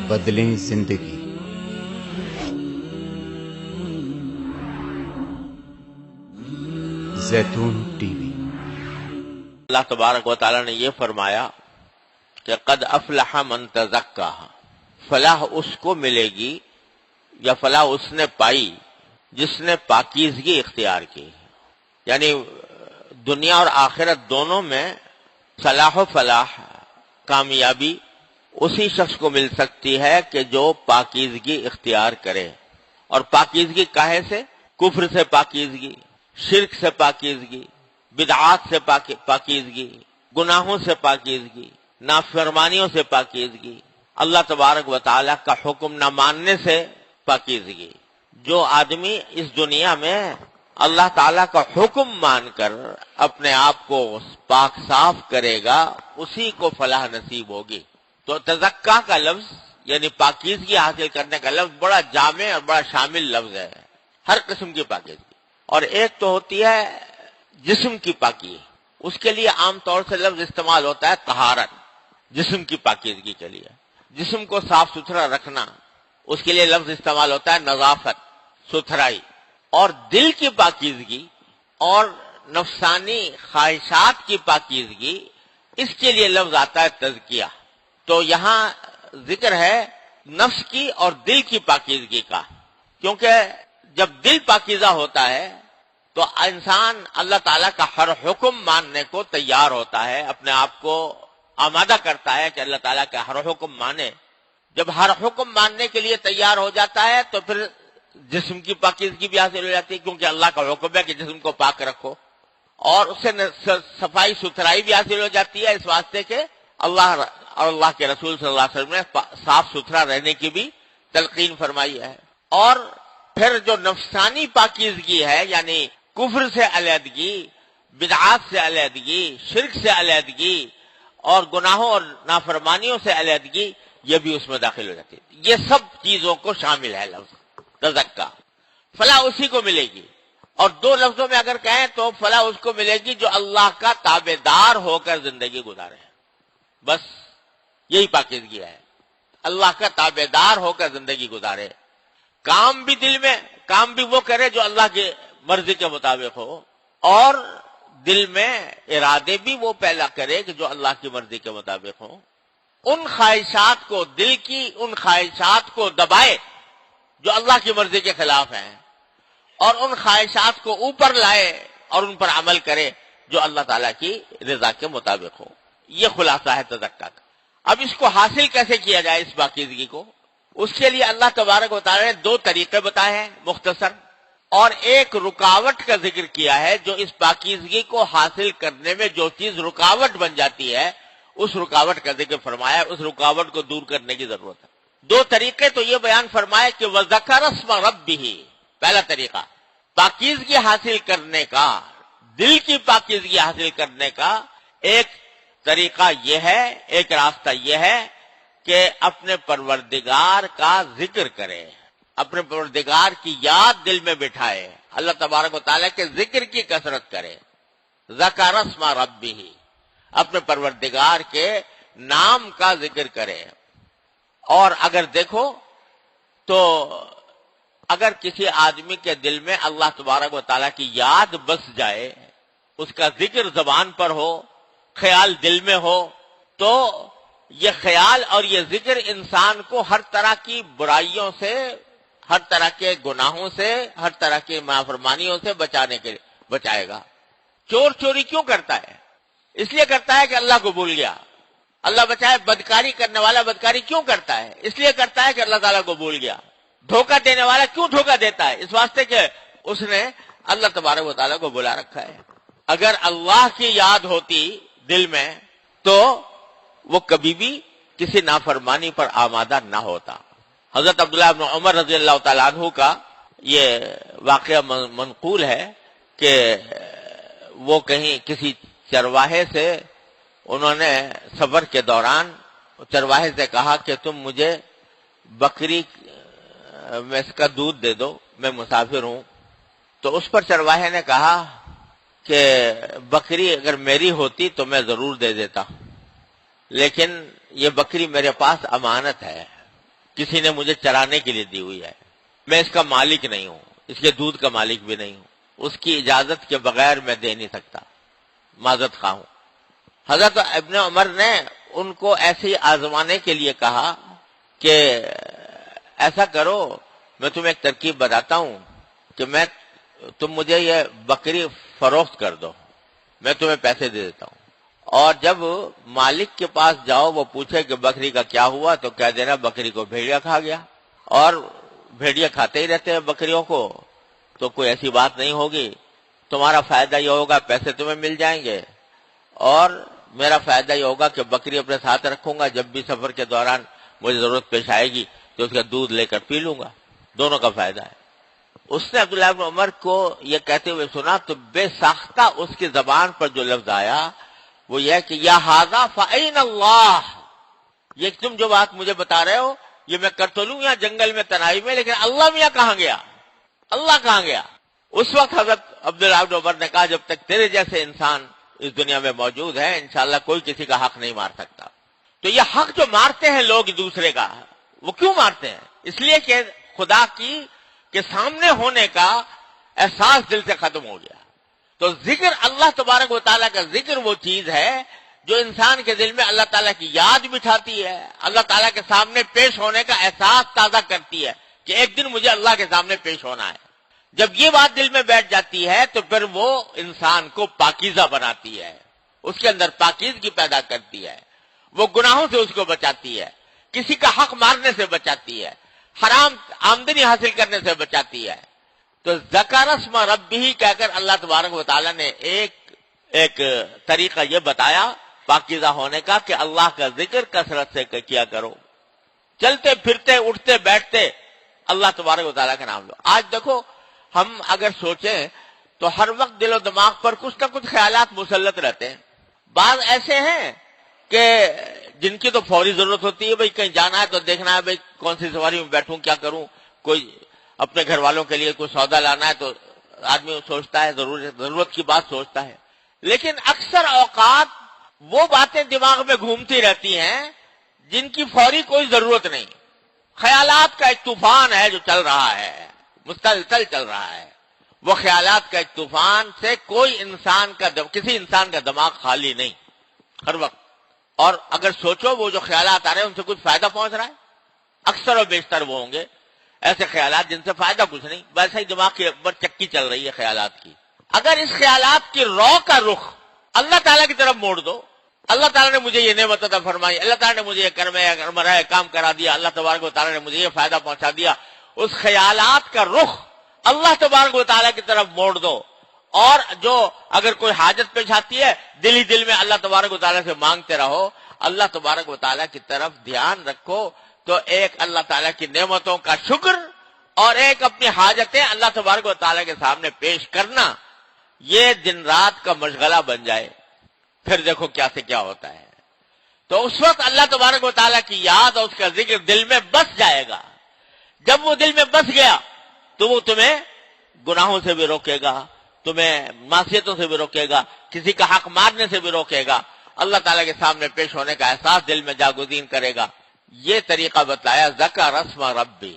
بدلیں زندگی۔ زیتون ٹی وی۔ اللہ تبارک و تعالی نے یہ فرمایا کہ قد افلح من تزکا، فلاح اس کو ملے گی یا فلاح اس نے پائی جس نے پاکیزگی اختیار کی، یعنی دنیا اور آخرت دونوں میں صلاح و فلاح، کامیابی اسی شخص کو مل سکتی ہے کہ جو پاکیزگی اختیار کرے۔ اور پاکیزگی کاہے سے؟ کفر سے پاکیزگی، شرک سے پاکیزگی، بدعات سے پاکیزگی، گناہوں سے پاکیزگی، نافرمانیوں سے پاکیزگی، اللہ تبارک و تعالیٰ کا حکم نہ ماننے سے پاکیزگی۔ جو آدمی اس دنیا میں اللہ تعالیٰ کا حکم مان کر اپنے آپ کو پاک صاف کرے گا اسی کو فلاح نصیب ہوگی۔ تو تزکا کا لفظ یعنی پاکیزگی حاصل کرنے کا لفظ بڑا جامع اور بڑا شامل لفظ ہے، ہر قسم کی پاکیزگی۔ اور ایک تو ہوتی ہے جسم کی پاکی، اس کے لیے عام طور سے لفظ استعمال ہوتا ہے طہارت، جسم کی پاکیزگی کے لیے، جسم کو صاف ستھرا رکھنا، اس کے لیے لفظ استعمال ہوتا ہے نظافت، ستھرائی۔ اور دل کی پاکیزگی اور نفسانی خواہشات کی پاکیزگی، اس کے لیے لفظ آتا ہے تزکیہ۔ تو یہاں ذکر ہے نفس کی اور دل کی پاکیزگی کا، کیونکہ جب دل پاکیزہ ہوتا ہے تو انسان اللہ تعالیٰ کا ہر حکم ماننے کو تیار ہوتا ہے، اپنے آپ کو آمادہ کرتا ہے کہ اللہ تعالیٰ کا ہر حکم مانے۔ جب ہر حکم ماننے کے لیے تیار ہو جاتا ہے تو پھر جسم کی پاکیزگی بھی حاصل ہو جاتی ہے، کیونکہ اللہ کا حکم ہے کہ جسم کو پاک رکھو، اور اس سے صفائی ستھرائی بھی حاصل ہو جاتی ہے، اس واسطے کہ اللہ اور اللہ کے رسول صلی اللہ علیہ وسلم نے صاف ستھرا رہنے کی بھی تلقین فرمائی ہے۔ اور پھر جو نفسانی پاکیزگی ہے، یعنی کفر سے علیحدگی، بدعات سے علیحدگی، شرک سے علیحدگی اور گناہوں اور نافرمانیوں سے علیحدگی، یہ بھی اس میں داخل ہو جاتی ہے۔ یہ سب چیزوں کو شامل ہے لفظ تزکا۔ فلاح اسی کو ملے گی، اور دو لفظوں میں اگر کہیں تو فلاح اس کو ملے گی جو اللہ کا تابع دار ہو کر زندگی گزارے، بس یہی پاکیزگی ہے، اللہ کا تابع دار ہو کر زندگی گزارے۔ کام بھی دل میں، کام بھی وہ کرے جو اللہ کی مرضی کے مطابق ہو، اور دل میں ارادے بھی وہ پیدا کرے کہ جو اللہ کی مرضی کے مطابق ہوں۔ ان خواہشات کو، دل کی ان خواہشات کو دبائے جو اللہ کی مرضی کے خلاف ہیں، اور ان خواہشات کو اوپر لائے اور ان پر عمل کرے جو اللہ تعالیٰ کی رضا کے مطابق ہو۔ یہ خلاصہ ہے تزکا کا۔ اب اس کو حاصل کیسے کیا جائے، اس پاکیزگی کو؟ اس کے لیے اللہ تبارک و تعالیٰ نے دو طریقے بتائے ہیں مختصر، اور ایک رکاوٹ کا ذکر کیا ہے، جو اس پاکیزگی کو حاصل کرنے میں جو چیز رکاوٹ بن جاتی ہے اس رکاوٹ کا ذکر فرمایا، اس رکاوٹ کو دور کرنے کی ضرورت ہے۔ دو طریقے تو یہ بیان فرمائے کہ وَذَكَرَ اسْمَ رَبِّهِ، پہلا طریقہ پاکیزگی حاصل کرنے کا، دل کی پاکیزگی حاصل کرنے کا ایک طریقہ یہ ہے، ایک راستہ یہ ہے کہ اپنے پروردگار کا ذکر کرے، اپنے پروردگار کی یاد دل میں بٹھائے، اللہ تبارک و تعالیٰ کے ذکر کی کثرت کرے۔ ذکر اسم ربہ، اپنے پروردگار کے نام کا ذکر کرے۔ اور اگر دیکھو تو اگر کسی آدمی کے دل میں اللہ تبارک و تعالیٰ کی یاد بس جائے، اس کا ذکر زبان پر ہو، خیال دل میں ہو، تو یہ خیال اور یہ ذکر انسان کو ہر طرح کی برائیوں سے، ہر طرح کے گناہوں سے، ہر طرح کی نافرمانیوں سے بچائے گا۔ چور چوری کیوں کرتا ہے؟ اس لیے کرتا ہے کہ اللہ کو بھول گیا۔ اللہ بچائے، بدکاری کرنے والا بدکاری کیوں کرتا ہے؟ اس لیے کرتا ہے کہ اللہ تعالیٰ کو بھول گیا۔ دھوکہ دینے والا کیوں دھوکہ دیتا ہے؟ اس واسطے کہ اس نے اللہ تبارک و تعالیٰ کو بھلا رکھا ہے۔ اگر اللہ کی یاد ہوتی دل میں تو وہ کبھی بھی کسی نافرمانی پر آمادہ نہ ہوتا۔ حضرت عبداللہ بن عمر رضی اللہ تعالیٰ عنہ کا یہ واقعہ منقول ہے کہ وہ کہیں کسی چرواہے سے، انہوں نے سفر کے دوران چرواہے سے کہا کہ تم مجھے بکری میں اس کا دودھ دے دو، میں مسافر ہوں۔ تو اس پر چرواہے نے کہا کہ بکری اگر میری ہوتی تو میں ضرور دے دیتا، لیکن یہ بکری میرے پاس امانت ہے، کسی نے مجھے چرانے کے لیے دی ہوئی ہے، میں اس کا مالک نہیں ہوں، اس کے دودھ کا مالک بھی نہیں ہوں، اس کی اجازت کے بغیر میں دے نہیں سکتا، معذرت خواہ ہوں۔ حضرت ابن عمر نے ان کو ایسے ہی آزمانے کے لیے کہا کہ ایسا کرو، میں تمہیں ایک ترکیب بتاتا ہوں کہ تم مجھے یہ بکری فروخت کر دو، میں تمہیں پیسے دے دیتا ہوں، اور جب مالک کے پاس جاؤ وہ پوچھے کہ بکری کا کیا ہوا تو کہہ دینا بکری کو بھیڑیا کھا گیا، اور بھیڑیا کھاتے ہی رہتے ہیں بکریوں کو، تو کوئی ایسی بات نہیں ہوگی، تمہارا فائدہ یہ ہوگا پیسے تمہیں مل جائیں گے، اور میرا فائدہ یہ ہوگا کہ بکری اپنے ساتھ رکھوں گا، جب بھی سفر کے دوران مجھے ضرورت پیش آئے گی تو اس کا دودھ لے کر پی لوں گا، دونوں کا فائدہ ہے۔ اس نے عبداللہ بن عمر کو یہ کہتے ہوئے سنا تو بے ساختہ اس کی زبان پر جو لفظ آیا وہ یہ کہ یا ھذا فأین اللہ، یہ تم جو بات مجھے بتا رہے ہو یہ میں کر تو لوں یہاں جنگل میں تنہائی میں، لیکن اللہ میاں کہاں گیا، اللہ کہاں گیا؟ اس وقت حضرت عبداللہ بن عمر نے کہا جب تک تیرے جیسے انسان اس دنیا میں موجود ہے انشاءاللہ کوئی کسی کا حق نہیں مار سکتا۔ تو یہ حق جو مارتے ہیں لوگ دوسرے کا، وہ کیوں مارتے ہیں؟ اس لیے کہ خدا کی کے سامنے ہونے کا احساس دل سے ختم ہو گیا۔ تو ذکر اللہ تبارک و تعالیٰ کا ذکر وہ چیز ہے جو انسان کے دل میں اللہ تعالیٰ کی یاد بٹھاتی ہے، اللہ تعالیٰ کے سامنے پیش ہونے کا احساس تازہ کرتی ہے کہ ایک دن مجھے اللہ کے سامنے پیش ہونا ہے۔ جب یہ بات دل میں بیٹھ جاتی ہے تو پھر وہ انسان کو پاکیزہ بناتی ہے، اس کے اندر پاکیزگی پیدا کرتی ہے، وہ گناہوں سے اس کو بچاتی ہے، کسی کا حق مارنے سے بچاتی ہے، حرام آمدنی حاصل کرنے سے بچاتی ہے۔ تو ذکر اسم ربہ کہہ کر اللہ تبارک و تعالیٰ نے ایک طریقہ یہ بتایا پاکیزہ ہونے کا کہ اللہ کا ذکر کثرت سے کیا کرو، چلتے پھرتے اٹھتے بیٹھتے اللہ تبارک و تعالیٰ کا نام لو۔ آج دیکھو ہم اگر سوچیں تو ہر وقت دل و دماغ پر کچھ نہ کچھ خیالات مسلط رہتے ہیں، بعض ایسے ہیں کہ جن کی تو فوری ضرورت ہوتی ہے، بھئی کہیں جانا ہے تو دیکھنا ہے بھئی کون سی سواری میں بیٹھوں، کیا کروں، کوئی اپنے گھر والوں کے لیے کوئی سودا لانا ہے تو آدمی سوچتا ہے، ضرورت کی بات سوچتا ہے، لیکن اکثر اوقات وہ باتیں دماغ میں گھومتی رہتی ہیں جن کی فوری کوئی ضرورت نہیں۔ خیالات کا ایک طوفان ہے جو چل رہا ہے، مسلسل چل رہا ہے، وہ خیالات کا ایک طوفان سے کسی انسان کا دماغ خالی نہیں ہر وقت۔ اور اگر سوچو وہ جو خیالات آ رہے ہیں ان سے کچھ فائدہ پہنچ رہا ہے، اکثر و بیشتر وہ ہوں گے ایسے خیالات جن سے فائدہ کچھ نہیں، ویسے ہی دماغ کے اوپر چکی چل رہی ہے خیالات کی۔ اگر اس خیالات کی رو کا رخ اللہ تعالیٰ کی طرف موڑ دو، اللہ تعالیٰ نے مجھے یہ نعمت عطا فرمائی، اللہ تعالیٰ نے مجھے یہ مرا کام کرا دیا، اللہ تبارک و تعالیٰ نے مجھے یہ فائدہ پہنچا دیا، اس خیالات کا رخ اللہ تبارک و تعالیٰ کی طرف موڑ دو، اور جو اگر کوئی حاجت پیش آتی ہے دل ہی دل میں اللہ تبارک و تعالیٰ سے مانگتے رہو، اللہ تبارک و تعالیٰ کی طرف دھیان رکھو، تو ایک اللہ تعالیٰ کی نعمتوں کا شکر اور ایک اپنی حاجتیں اللہ تبارک و تعالیٰ کے سامنے پیش کرنا، یہ دن رات کا مشغلہ بن جائے، پھر دیکھو کیا سے کیا ہوتا ہے۔ تو اس وقت اللہ تبارک و تعالیٰ کی یاد اور اس کا ذکر دل میں بس جائے گا۔ جب وہ دل میں بس گیا تو وہ تمہیں گناہوں سے بھی روکے گا، تمہیں معصیتوں سے بھی روکے گا، کسی کا حق مارنے سے بھی روکے گا، اللہ تعالیٰ کے سامنے پیش ہونے کا احساس دل میں جاگزین کرے گا۔ یہ طریقہ بتلایا ذکر اسم ربہ۔